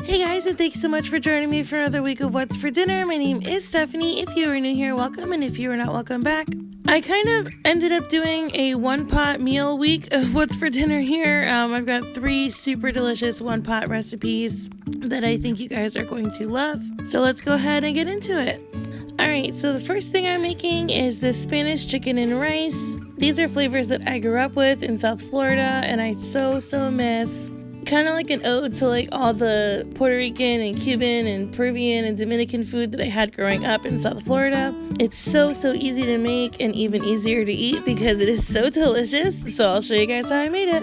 Hey guys, and thanks so much for joining me for another week of What's for Dinner. My name is Stephanie. If you are new here, welcome, and if you are not, welcome back. I kind of ended up doing a one-pot meal week of What's for Dinner here. I've got 3 super delicious one-pot recipes that I think you guys are going to love. So let's go ahead and get into it. Alright, so the first thing I'm making is this Spanish chicken and rice. These are flavors that I grew up with in South Florida, and I so miss. Kind of like an ode to like all the Puerto Rican and Cuban and Peruvian and Dominican food that I had growing up in South Florida. It's so easy to make and even easier to eat because it is so delicious. So I'll show you guys how I made it.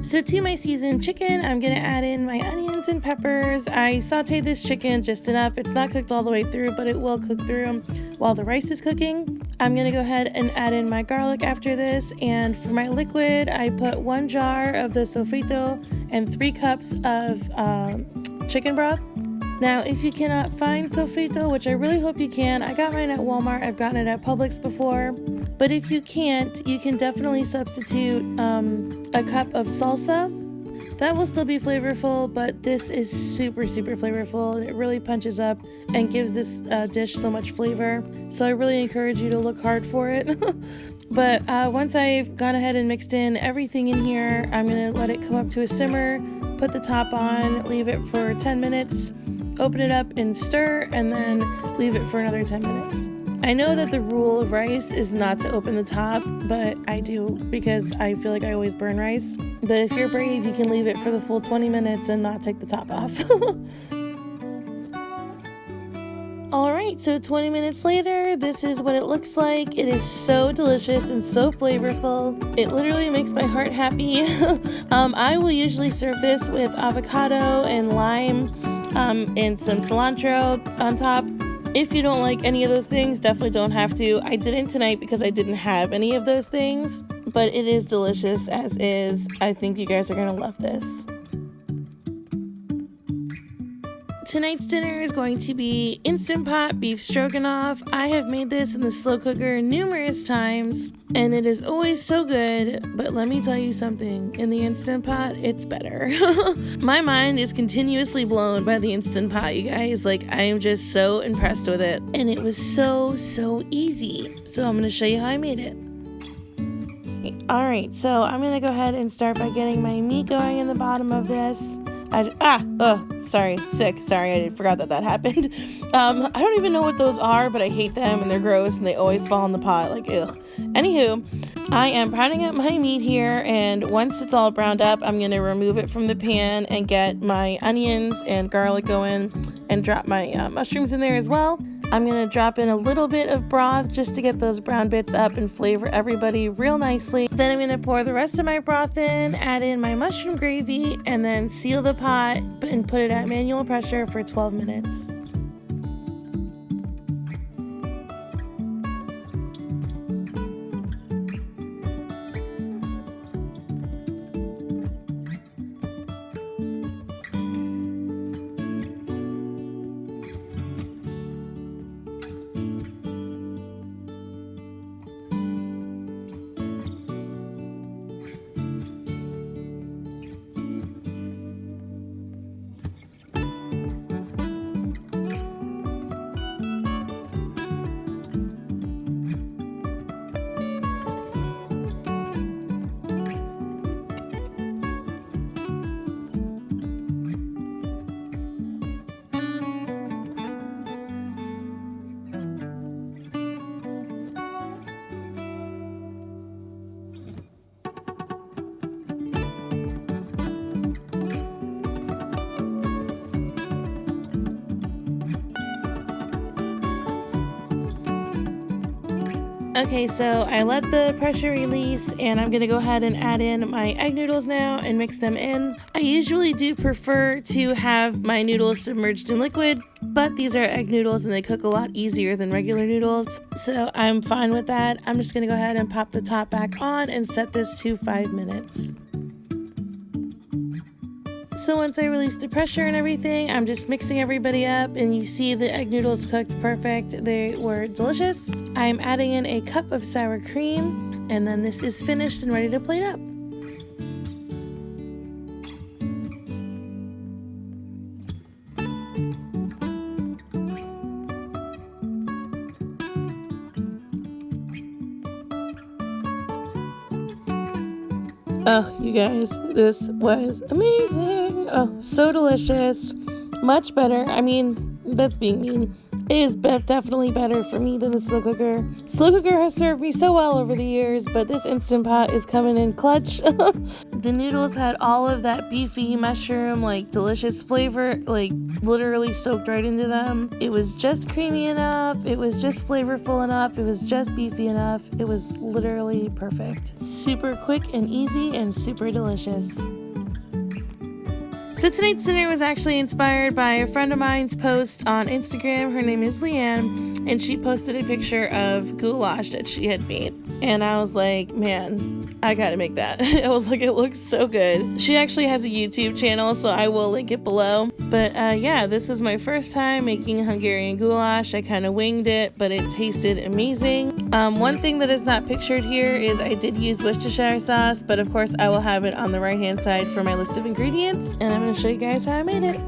So to my seasoned chicken, I'm going to add in my onions and peppers. I sauteed this chicken just enough. It's not cooked all the way through, but it will cook through while the rice is cooking. I'm going to go ahead and add in my garlic after this. And for my liquid, I put 1 jar of the sofrito and 3 cups of chicken broth. Now, if you cannot find sofrito, which I really hope you can, I got mine at Walmart. I've gotten it at Publix before. But if you can't, you can definitely substitute a cup of salsa. That will still be flavorful, but this is super flavorful, and it really punches up and gives this dish so much flavor. So I really encourage you to look hard for it. But once I've gone ahead and mixed in everything in here, I'm going to let it come up to a simmer, put the top on, leave it for 10 minutes, open it up and stir, and then leave it for another 10 minutes. I know that the rule of rice is not to open the top, but I do because I feel like I always burn rice. But if you're brave, you can leave it for the full 20 minutes and not take the top off. Alright, so 20 minutes later, this is what it looks like. It is so delicious and so flavorful. It literally makes my heart happy. I will usually serve this with avocado and lime and some cilantro on top. If you don't like any of those things, definitely don't have to. I didn't tonight because I didn't have any of those things, but it is delicious as is. I think you guys are going to love this. Tonight's dinner is going to be Instant Pot beef stroganoff. I have made this in the slow cooker numerous times, and it is always so good, but let me tell you something, in the Instant Pot, it's better. My mind is continuously blown by the Instant Pot, you guys. Like, I am just so impressed with it, and it was so easy. So I'm going to show you how I made it. Alright, so I'm going to go ahead and start by getting my meat going in the bottom of this. Sorry, I forgot that happened. I don't even know what those are, but I hate them and they're gross and they always fall in the pot, like, ugh. Anywho, I am browning up my meat here, and once it's all browned up, I'm going to remove it from the pan and get my onions and garlic going and drop my mushrooms in there as well. I'm going to drop in a little bit of broth just to get those brown bits up and flavor everybody real nicely. Then I'm going to pour the rest of my broth in, add in my mushroom gravy, and then seal the pot and put it at manual pressure for 12 minutes. Okay, so I let the pressure release, and I'm going to go ahead and add in my egg noodles now and mix them in. I usually do prefer to have my noodles submerged in liquid, but these are egg noodles and they cook a lot easier than regular noodles, so I'm fine with that. I'm just going to go ahead and pop the top back on and set this to 5 minutes. So once I release the pressure and everything, I'm just mixing everybody up, and you see the egg noodles cooked perfect. They were delicious. I'm adding in a cup of sour cream, and then this is finished and ready to plate up. Oh, you guys, this was amazing. Oh, so delicious. Much better. I mean, that's being mean. It is definitely better for me than the slow cooker. Slow cooker has served me so well over the years, but this Instant Pot is coming in clutch. The noodles had all of that beefy mushroom, like, delicious flavor, like, literally soaked right into them. It was just creamy enough. It was just flavorful enough. It was just beefy enough. It was literally perfect. Super quick and easy and super delicious. So tonight's dinner was actually inspired by a friend of mine's post on Instagram. Her name is LeeAnne, and she posted a picture of goulash that she had made. And I was like, man, I gotta make that. I was like, it looks so good. She actually has a YouTube channel, so I will link it below. But yeah, this was my first time making Hungarian goulash. I kind of winged it, but it tasted amazing. One thing that is not pictured here is I did use Worcestershire sauce, but of course I will have it on the right hand side for my list of ingredients. And I'm going to show you guys how I made it.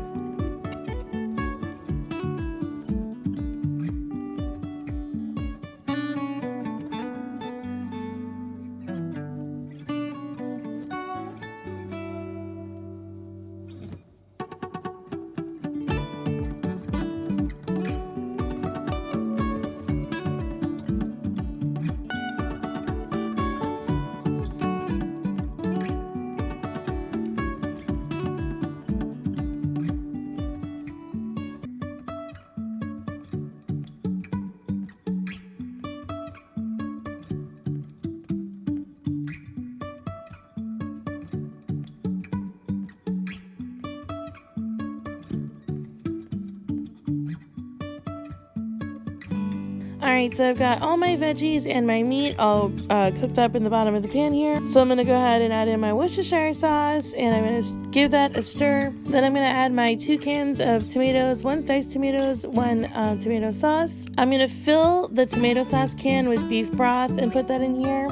Alright, so I've got all my veggies and my meat all cooked up in the bottom of the pan here. So I'm going to go ahead and add in my Worcestershire sauce, and I'm going to give that a stir. Then I'm going to add my 2 cans of tomatoes, 1 diced tomatoes, 1 tomato sauce. I'm going to fill the tomato sauce can with beef broth and put that in here.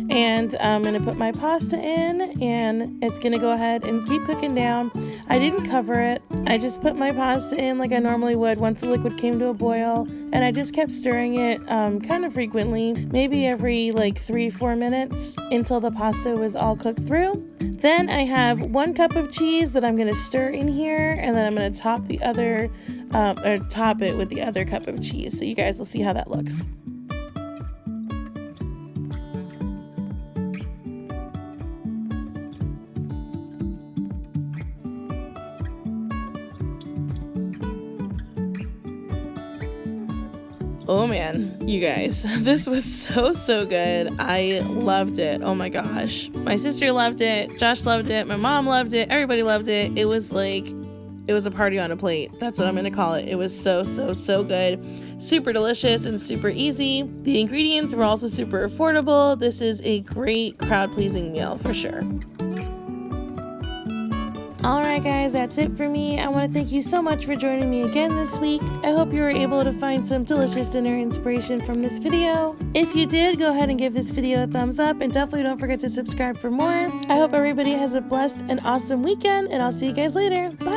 And I'm going to put my pasta in, and it's going to go ahead and keep cooking down. I didn't cover it. I just put my pasta in like I normally would once the liquid came to a boil, and I just kept stirring it kind of frequently, maybe every like 3-4 minutes until the pasta was all cooked through. Then I have 1 cup of cheese that I'm going to stir in here, and then I'm going to top the other, or top it with the other cup of cheese. So you guys will see how that looks. Oh man, you guys, this was so good. I loved it. Oh my gosh. My sister loved it. Josh loved it. My mom loved it. Everybody loved it. It was like, it was a party on a plate. That's what I'm gonna call it. It was so good. Super delicious and super easy. The ingredients were also super affordable. This is a great crowd-pleasing meal for sure. Alright guys, that's it for me. I want to thank you so much for joining me again this week. I hope you were able to find some delicious dinner inspiration from this video. If you did, go ahead and give this video a thumbs up, and definitely don't forget to subscribe for more. I hope everybody has a blessed and awesome weekend, and I'll see you guys later. Bye!